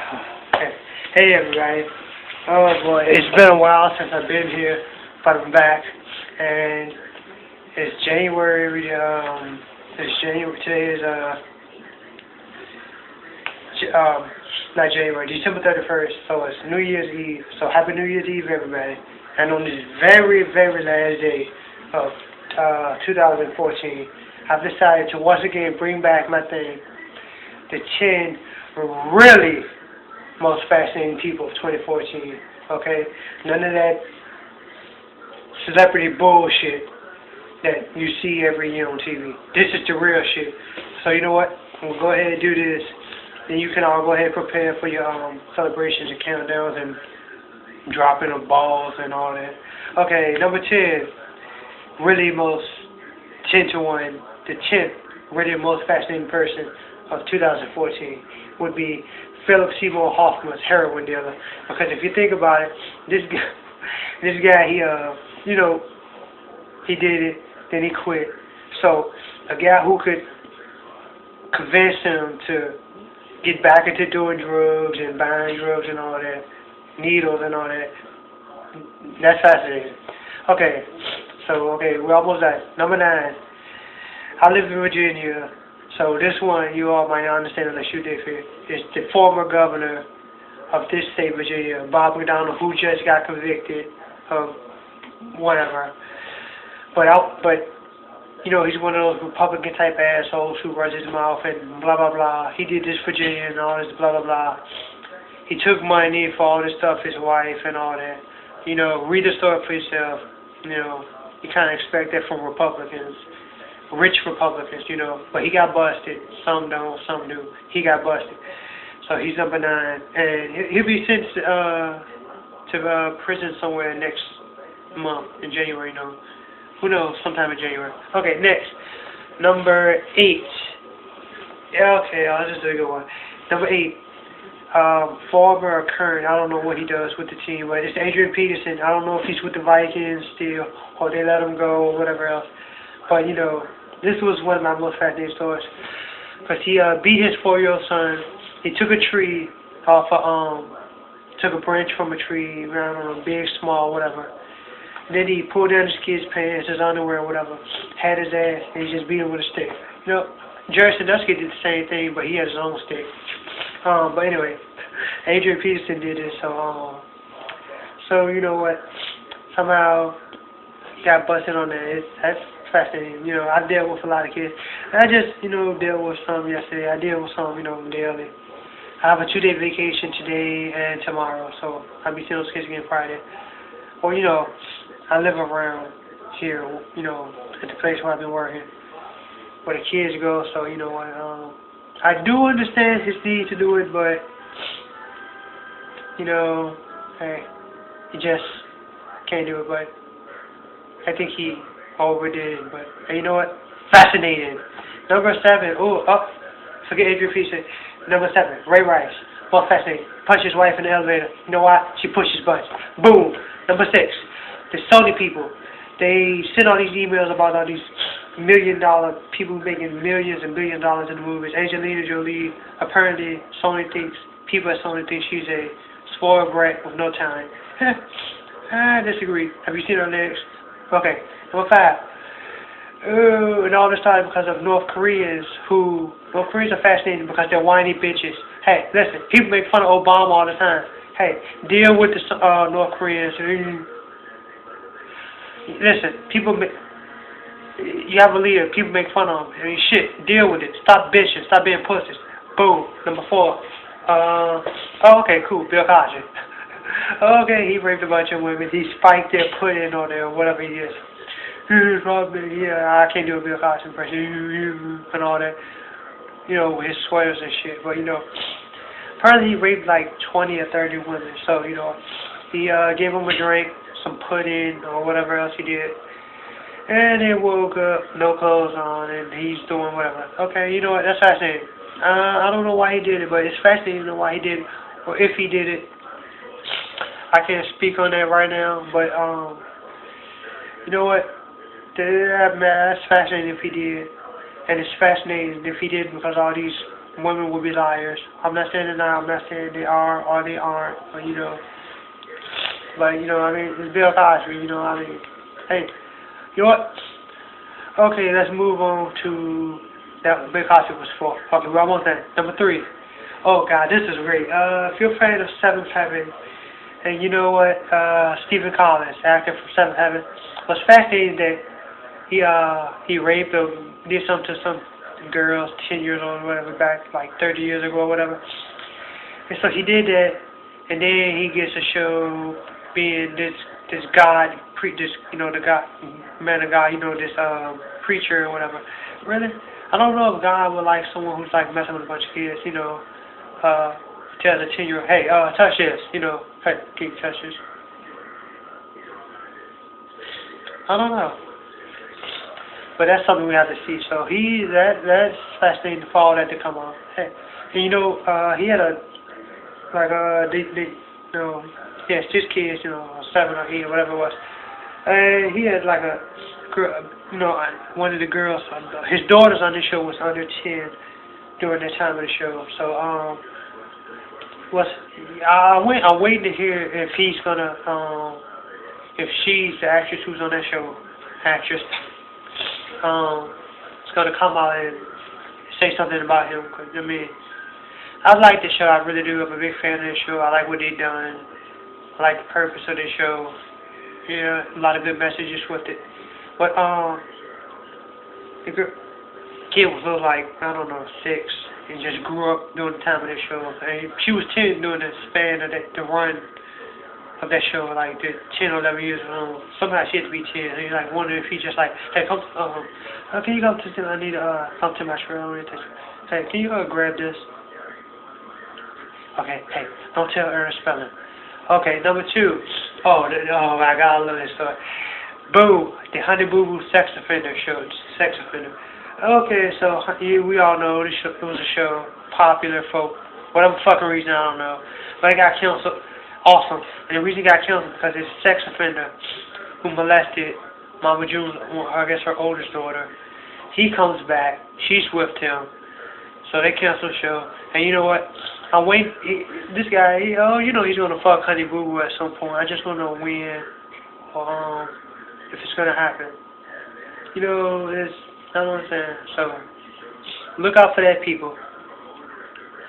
Okay. Hey everybody. Oh boy, it's been a while since I've been here, but I'm back, and it's January. It's January. Today is not January, December 31st. So it's New Year's Eve. So happy New Year's Eve, everybody. And on this very, very last day of 2014, I've decided to once again bring back my thing, the 10 really most fascinating people of 2014. Okay, none of that celebrity bullshit that you see every year on TV. This is the real shit. So you know what? We'll go ahead and do this. Then you can all go ahead and prepare for your celebrations and countdowns and dropping of balls and all that. Okay, number 10, really most 10 to 1. The 10th really most fascinating person of 2014 would be Philip Seymour Hoffman's heroin dealer. Because if you think about it, this guy, he did it, then he quit. So a guy who could convince him to get back into doing drugs and buying drugs and all that, needles and all that, that's fascinating. Okay, we're almost at number 9. I live in Virginia. So this one, you all might not understand unless you live here. It's the former governor of this state, Virginia, Bob McDonnell, who just got convicted of whatever. But he's one of those Republican type assholes who runs his mouth and blah blah blah. He did this Virginia and all this blah blah blah. He took money for all this stuff, his wife and all that. Read the story for yourself. You kind of expect that from Republicans. Rich Republicans, but he got busted. Some don't, some do. He got busted. So he's number 9. And he'll be sent to prison somewhere next month, in January, Who knows, sometime in January. Okay, next. Number 8. Okay, I'll just do a good one. Number 8. Former or current, I don't know what he does with the team, but it's Adrian Peterson. I don't know if he's with the Vikings still, or they let him go, or whatever else. But, this was one of my most fascinating stories. Because he beat his 4-year-old son. He took a tree off took a branch from a tree, around on a big, small, whatever. And then he pulled down his kid's pants, his underwear, whatever, had his ass, and he just beat him with a stick. Jerry Sandusky did the same thing, but he had his own stick. But anyway, Adrian Peterson did it, so you know what? Somehow got busted on that. That's fascinating. I dealt with a lot of kids. I just, dealt with some yesterday. I deal with some, daily. I have a 2-day vacation today and tomorrow, so I'll be seeing those kids again Friday. Or, I live around here, at the place where I've been working, where the kids go, so, you know what, I do understand his need to do it, but, hey, he just can't do it, but I think he overdid it, but you know what? Fascinating. Number 7. Forget Adrian Peterson. Number 7. Ray Rice. More fascinating. Punch his wife in the elevator. You know why? She pushed his buttons. Boom. Number 6. The Sony people. They send all these emails about all these $1 million people making millions and billions of dollars in the movies. Angelina Jolie. Apparently, people at Sony think she's a spoiled brat with no time. I disagree. Have you seen her legs? Okay. Number 5. And all this time because of North Koreans are fascinating because they're whiny bitches. Hey, listen, people make fun of Obama all the time. Hey, deal with the North Koreans. Listen, you have a leader, people make fun of him. Shit, deal with it. Stop bitching, stop being pussies. Boom. Number 4. Okay, cool, Bill Cosby. Okay, he raped a bunch of women. He spiked their pudding or whatever he is. Yeah, I can't do a Bill Cosby impression and all that. With his sweaters and shit. But, apparently he raped like 20 or 30 women. So, he gave them a drink, some pudding or whatever else he did. And they woke up, no clothes on, and he's doing whatever. Okay, you know what? That's fascinating. I don't know why he did it, but it's fascinating to know why he did it, or if he did it. I can't speak on that right now, but, you know what? That's fascinating if he did. And it's fascinating if he did because all these women will be liars. I'm not saying they're not. I'm not saying they are or they aren't. But But I mean, it's Bill Cosby. I mean, hey, you know what? Okay, let's move on to that. Bill Cosby was 4. Okay, we're almost done. Number 3. Oh God, this is great. If you're a fan of Seventh Heaven, and you know what, Stephen Collins, actor from Seventh Heaven, was fascinating that he raped or did something to some girls 10 years old or whatever, back like 30 years ago or whatever. And so he did that, and then he gets a show being this God, the God, man of God, this preacher or whatever. Really? I don't know if God would like someone who's like messing with a bunch of kids, tell the 10-year-old, hey, touch this, hey, can you touch this? I don't know. But that's something we have to see. So that's fascinating to follow that to come on. Hey, and he had he has 6 kids, 7 or 8 or whatever it was. And he had like a girl, one of the girls, his daughters on the show was under 10 during that time of the show. So I'm waiting to hear if he's gonna if she's the actress who's on that show, is gonna come out and say something about him. 'Cause, I mean, I like the show. I really do. I'm a big fan of the show. I like what they've done. I like the purpose of the show. Yeah, a lot of good messages with it. But the kid was like, I don't know, 6, and just grew up during the time of the show. And she was 10 during the span of the run of that show, like the 10 or 11 years old. Somehow she had to be 10. And he's like wondering if he just like, hey, come, can you come to? I need to come to my show. Hey, can you grab this? Okay, hey, don't tell Ernest Spelling. Okay, number 2. Oh my God, I love this story. Boo, the Honey Boo Boo sex offender show. Okay, so we all know it was a show popular for whatever fucking reason, I don't know. But it got canceled. Awesome. And the reason it got canceled is because it's a sex offender who molested Mama June, I guess her oldest daughter. He comes back. She's with him. So they canceled the show. And you know what? I'm waiting. This guy, he's going to fuck Honey Boo Boo at some point. I just don't know when or if it's going to happen. I don't understand. So look out for that, people.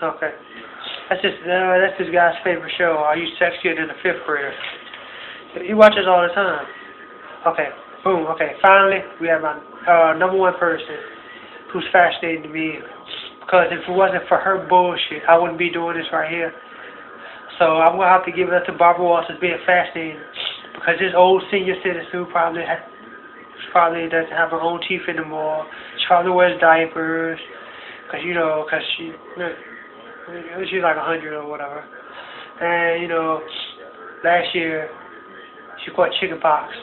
Okay. That's this guy's favorite show. Are you sexier than a 5th grader? He watches all the time. Okay. Boom. Okay. Finally, we have my number 1 person who's fascinating to me. Because if it wasn't for her bullshit, I wouldn't be doing this right here. So I'm going to have to give it up to Barbara Walters as being fascinating. Because this old senior citizen who probably doesn't have her own teeth anymore. She probably wears diapers. Because she's like 100 or whatever. And, last year, she caught chickenpox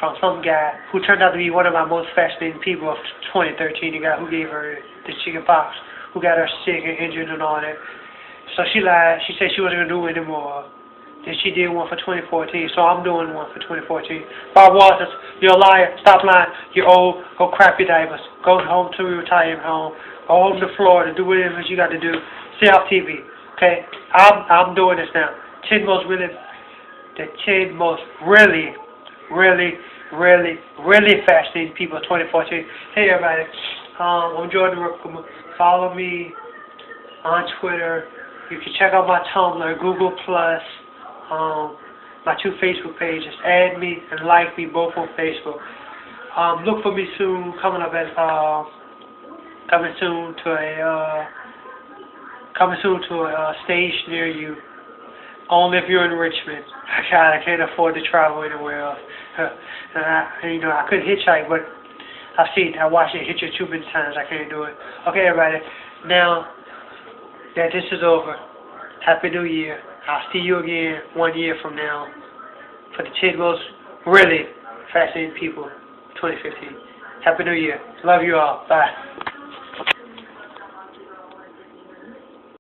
from some guy who turned out to be one of my most fascinating people of 2013, the guy who gave her the chickenpox, who got her sick and injured and all that. So she lied. She said she wasn't going to do it anymore. Then she did one for 2014, so I'm doing one for 2014. Bob Walters, you're a liar. Stop lying. You're old. Go crap your diapers. Go home to your retirement home. Go home to Florida. Do whatever you got to do. Stay off TV. Okay? I'm doing this now. 10 most really fascinating people of 2014. Hey everybody. I'm Jordan Rookham. Follow me on Twitter. You can check out my Tumblr, Google+, my 2 Facebook pages. Add me and like me both on Facebook. Look for me soon. Coming soon to a stage near you. Only if you're in Richmond. I can't afford to travel anywhere else. I could hitchhike, but I watched it hitch too many times. I can't do it. Okay, everybody. Now that this is over, Happy New Year. I'll see you again 1 year from now for the 10 most really fascinating people 2015. Happy New Year. Love you all. Bye.